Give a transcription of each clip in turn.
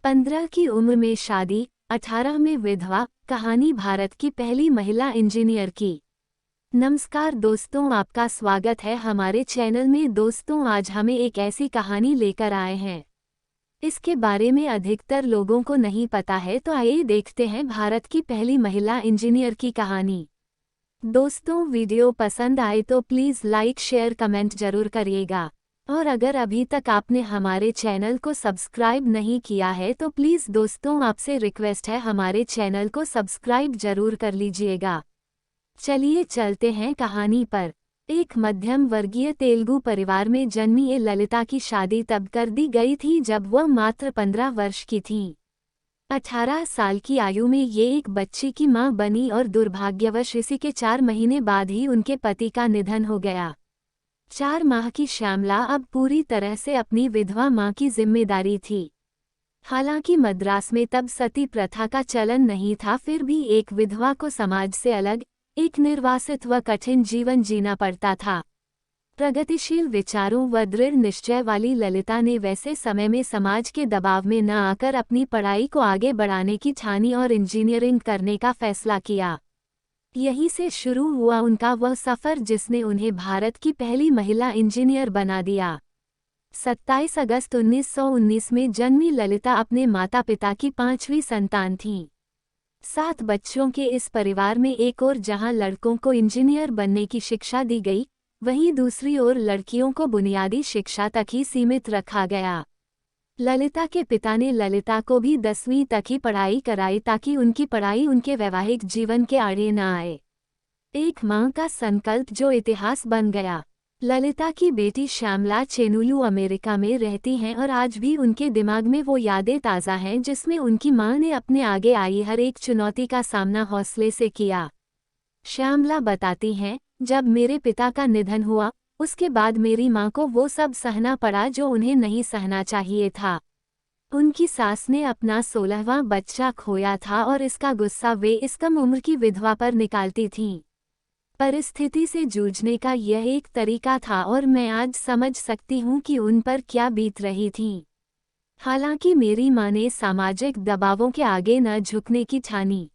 15 की उम्र में शादी, 18 में विधवा, कहानी भारत की पहली महिला इंजीनियर की। नमस्कार दोस्तों, आपका स्वागत है हमारे चैनल में। दोस्तों, आज हमें एक ऐसी कहानी लेकर आए हैं। इसके बारे में अधिकतर लोगों को नहीं पता है, तो आइए देखते हैं भारत की पहली महिला इंजीनियर की कहानी। दोस्तों, वीडियो पसंद आए तो प्लीज़ लाइक, शेयर, कमेंट जरूर करिएगा। और अगर अभी तक आपने हमारे चैनल को सब्सक्राइब नहीं किया है तो प्लीज़ दोस्तों, आपसे रिक्वेस्ट है हमारे चैनल को सब्सक्राइब जरूर कर लीजिएगा। चलिए चलते हैं कहानी पर। एक मध्यम वर्गीय तेलुगु परिवार में जन्मी ये ललिता की शादी तब कर दी गई थी जब वह मात्र 15 वर्ष की थी। 18 साल की आयु में ये एक बच्ची की मां बनी और दुर्भाग्यवश इसी के 4 महीने बाद ही उनके पति का निधन हो गया। 4 माह की श्यामला अब पूरी तरह से अपनी विधवा मां की जिम्मेदारी थी। हालांकि मद्रास में तब सती प्रथा का चलन नहीं था, फिर भी एक विधवा को समाज से अलग, एक निर्वासित व कठिन जीवन जीना पड़ता था। प्रगतिशील विचारों व दृढ़ निश्चय वाली ललिता ने वैसे समय में समाज के दबाव में न आकर अपनी पढ़ाई को आगे बढ़ाने की ठानी और इंजीनियरिंग करने का फैसला किया। यहीं से शुरू हुआ उनका वह सफ़र जिसने उन्हें भारत की पहली महिला इंजीनियर बना दिया। 27 अगस्त 1919 में जन्मी ललिता अपने माता पिता की 5वीं संतान थीं। 7 बच्चों के इस परिवार में एक ओर जहां लड़कों को इंजीनियर बनने की शिक्षा दी गई, वहीं दूसरी ओर लड़कियों को बुनियादी शिक्षा तक ही सीमित रखा गया। ललिता के पिता ने ललिता को भी 10वीं तक ही पढ़ाई कराई ताकि उनकी पढ़ाई उनके वैवाहिक जीवन के आड़े न आए। एक मां का संकल्प जो इतिहास बन गया। ललिता की बेटी श्यामला चेनुलू अमेरिका में रहती हैं और आज भी उनके दिमाग में वो यादें ताज़ा हैं जिसमें उनकी मां ने अपने आगे आई हर एक चुनौती का सामना हौसले से किया। श्यामला बताती हैं, जब मेरे पिता का निधन हुआ, उसके बाद मेरी मां को वो सब सहना पड़ा जो उन्हें नहीं सहना चाहिए था। उनकी सास ने अपना 16वां बच्चा खोया था और इसका गुस्सा वे इस कम उम्र की विधवा पर निकालती थीं। परिस्थिति से जूझने का यह एक तरीका था और मैं आज समझ सकती हूँ कि उन पर क्या बीत रही थी। हालांकि मेरी मां ने सामाजिक दबावों के आगे न झुकने की ठानी।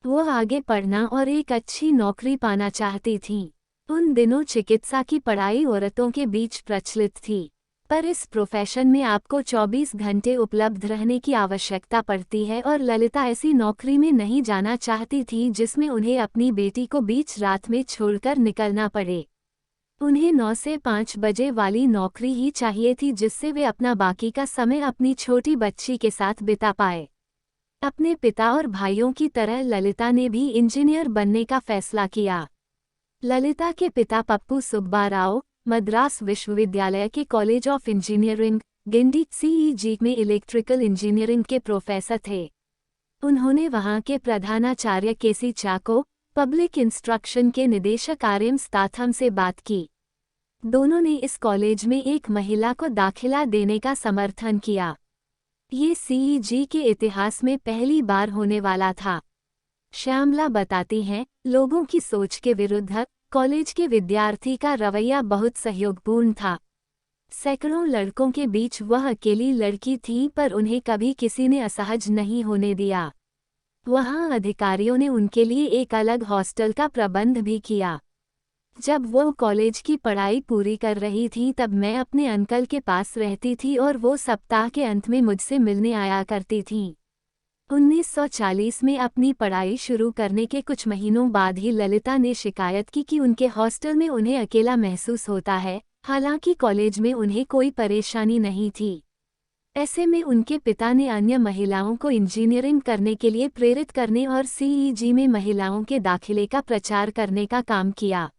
वो आगे पढ़ना और एक अच्छी नौकरी पाना चाहती थीं। उन दिनों चिकित्सा की पढ़ाई औरतों के बीच प्रचलित थी, पर इस प्रोफेशन में आपको 24 घंटे उपलब्ध रहने की आवश्यकता पड़ती है और ललिता ऐसी नौकरी में नहीं जाना चाहती थी जिसमें उन्हें अपनी बेटी को बीच रात में छोड़कर निकलना पड़े। उन्हें 9 से 5 बजे वाली नौकरी ही चाहिए थी जिससे वे अपना बाकी का समय अपनी छोटी बच्ची के साथ बिता पाए। अपने पिता और भाइयों की तरह ललिता ने भी इंजीनियर बनने का फैसला किया। ललिता के पिता पप्पू सुब्बा राव मद्रास विश्वविद्यालय के college of engineering, Guindy CEZ में इलेक्ट्रिकल इंजीनियरिंग के प्रोफेसर थे। उन्होंने वहां के प्रधानाचार्य केसी चाको, पब्लिक इंस्ट्रक्शन के निदेशक आरएम स्ताथम से बात की। दोनों ने इस कॉलेज में एक महिला को दाखिला देने का समर्थन किया। ये सीईजी के इतिहास में पहली बार होने वाला था। श्यामला बताती हैं, लोगों की सोच के विरुद्ध कॉलेज के विद्यार्थी का रवैया बहुत सहयोगपूर्ण था। सैकड़ों लड़कों के बीच वह अकेली लड़की थी, पर उन्हें कभी किसी ने असहज नहीं होने दिया। वहां अधिकारियों ने उनके लिए एक अलग हॉस्टल का प्रबंध भी किया। जब वो कॉलेज की पढ़ाई पूरी कर रही थी तब मैं अपने अंकल के पास रहती थी और वो सप्ताह के अंत में मुझसे मिलने आया करती थीं। 1940 में अपनी पढ़ाई शुरू करने के कुछ महीनों बाद ही ललिता ने शिकायत की कि उनके हॉस्टल में उन्हें अकेला महसूस होता है, हालांकि कॉलेज में उन्हें कोई परेशानी नहीं थी। ऐसे में उनके पिता ने अन्य महिलाओं को इंजीनियरिंग करने के लिए प्रेरित करने और सीईजी में महिलाओं के दाखिले का प्रचार करने का काम किया।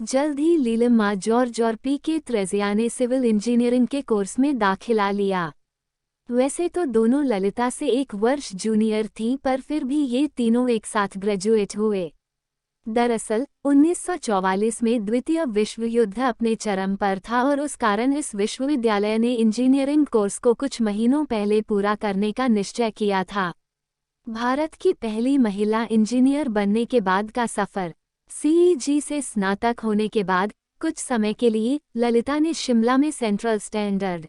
जल्द ही लीलम्मा जॉर्ज और पीके त्रेजिया ने सिविल इंजीनियरिंग के कोर्स में दाखिला लिया। वैसे तो दोनों ललिता से 1 वर्ष जूनियर थीं, पर फिर भी ये तीनों एक साथ ग्रेजुएट हुए। दरअसल 1944 में द्वितीय विश्व युद्ध अपने चरम पर था और उस कारण इस विश्वविद्यालय ने इंजीनियरिंग कोर्स को कुछ महीनों पहले पूरा करने का निश्चय किया था। भारत की पहली महिला इंजीनियर बनने के बाद का सफ़र। सीईजी से स्नातक होने के बाद कुछ समय के लिए ललिता ने शिमला में सेंट्रल स्टैंडर्ड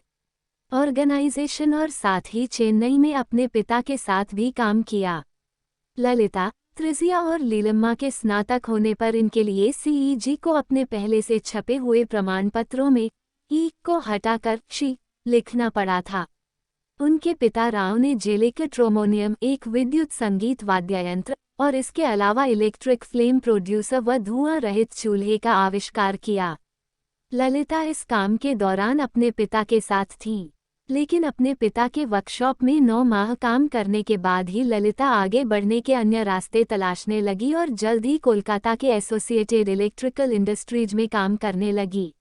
ऑर्गेनाइजेशन और साथ ही चेन्नई में अपने पिता के साथ भी काम किया। ललिता, त्रिजिया और लीलम्मा के स्नातक होने पर इनके लिए सीईजी को अपने पहले से छपे हुए प्रमाण पत्रों में ई को हटाकर शी लिखना पड़ा था। उनके पिता राव ने जेलेकट्रोमोनियम एक विद्युत संगीत वाद्ययंत्र और इसके अलावा इलेक्ट्रिक फ्लेम प्रोड्यूसर व धुआं रहित चूल्हे का आविष्कार किया। ललिता इस काम के दौरान अपने पिता के साथ थीं, लेकिन अपने पिता के वर्कशॉप में 9 माह काम करने के बाद ही ललिता आगे बढ़ने के अन्य रास्ते तलाशने लगी और जल्द ही कोलकाता के एसोसिएटेड इलेक्ट्रिकल इंडस्ट्रीज में काम करने लगी।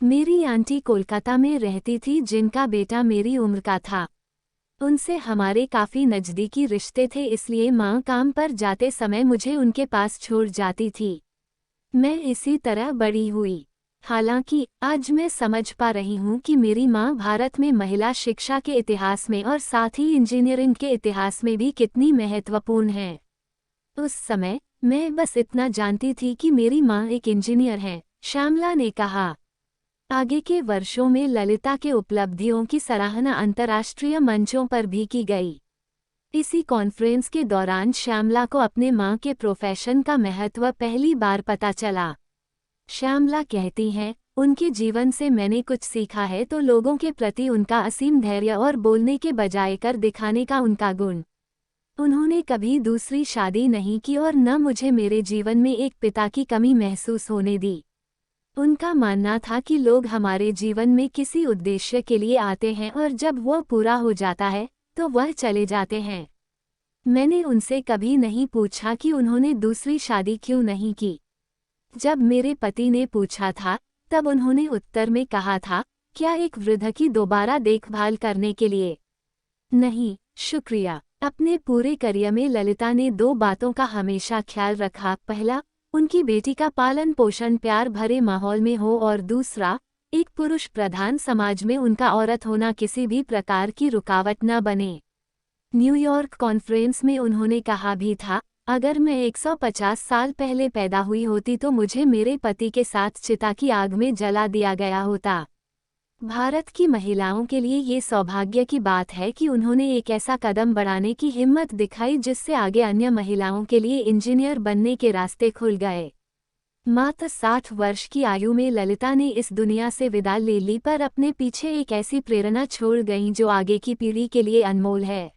मेरी आंटी कोलकाता में रहती थी जिनका बेटा मेरी उम्र का था। उनसे हमारे काफ़ी नज़दीकी रिश्ते थे, इसलिए माँ काम पर जाते समय मुझे उनके पास छोड़ जाती थी। मैं इसी तरह बड़ी हुई। हालांकि आज मैं समझ पा रही हूँ कि मेरी माँ भारत में महिला शिक्षा के इतिहास में और साथ ही इंजीनियरिंग के इतिहास में भी कितनी महत्वपूर्ण है। उस समय मैं बस इतना जानती थी कि मेरी माँ एक इंजीनियर हैं, श्यामला ने कहा। आगे के वर्षों में ललिता के उपलब्धियों की सराहना अंतर्राष्ट्रीय मंचों पर भी की गई। इसी कॉन्फ्रेंस के दौरान श्यामला को अपने माँ के प्रोफेशन का महत्व पहली बार पता चला। श्यामला कहती हैं, उनके जीवन से मैंने कुछ सीखा है तो लोगों के प्रति उनका असीम धैर्य और बोलने के बजाय कर दिखाने का उनका गुण। उन्होंने कभी दूसरी शादी नहीं की और न मुझे मेरे जीवन में एक पिता की कमी महसूस होने दी। उनका मानना था कि लोग हमारे जीवन में किसी उद्देश्य के लिए आते हैं और जब वह पूरा हो जाता है तो वह चले जाते हैं। मैंने उनसे कभी नहीं पूछा कि उन्होंने दूसरी शादी क्यों नहीं की। जब मेरे पति ने पूछा था तब उन्होंने उत्तर में कहा था, क्या एक वृद्ध की दोबारा देखभाल करने के लिए? नहीं, शुक्रिया। अपने पूरे करियर में ललिता ने 2 बातों का हमेशा ख्याल रखा। पहला, उनकी बेटी का पालन पोषण प्यार भरे माहौल में हो और दूसरा, एक पुरुष प्रधान समाज में उनका औरत होना किसी भी प्रकार की रुकावट न बने। न्यूयॉर्क कॉन्फ्रेंस में उन्होंने कहा भी था, अगर मैं 150 साल पहले पैदा हुई होती तो मुझे मेरे पति के साथ चिता की आग में जला दिया गया होता। भारत की महिलाओं के लिए ये सौभाग्य की बात है कि उन्होंने एक ऐसा कदम बढ़ाने की हिम्मत दिखाई जिससे आगे अन्य महिलाओं के लिए इंजीनियर बनने के रास्ते खुल गए। मात्र 60 वर्ष की आयु में ललिता ने इस दुनिया से विदा ले ली, पर अपने पीछे एक ऐसी प्रेरणा छोड़ गईं जो आगे की पीढ़ी के लिए अनमोल है।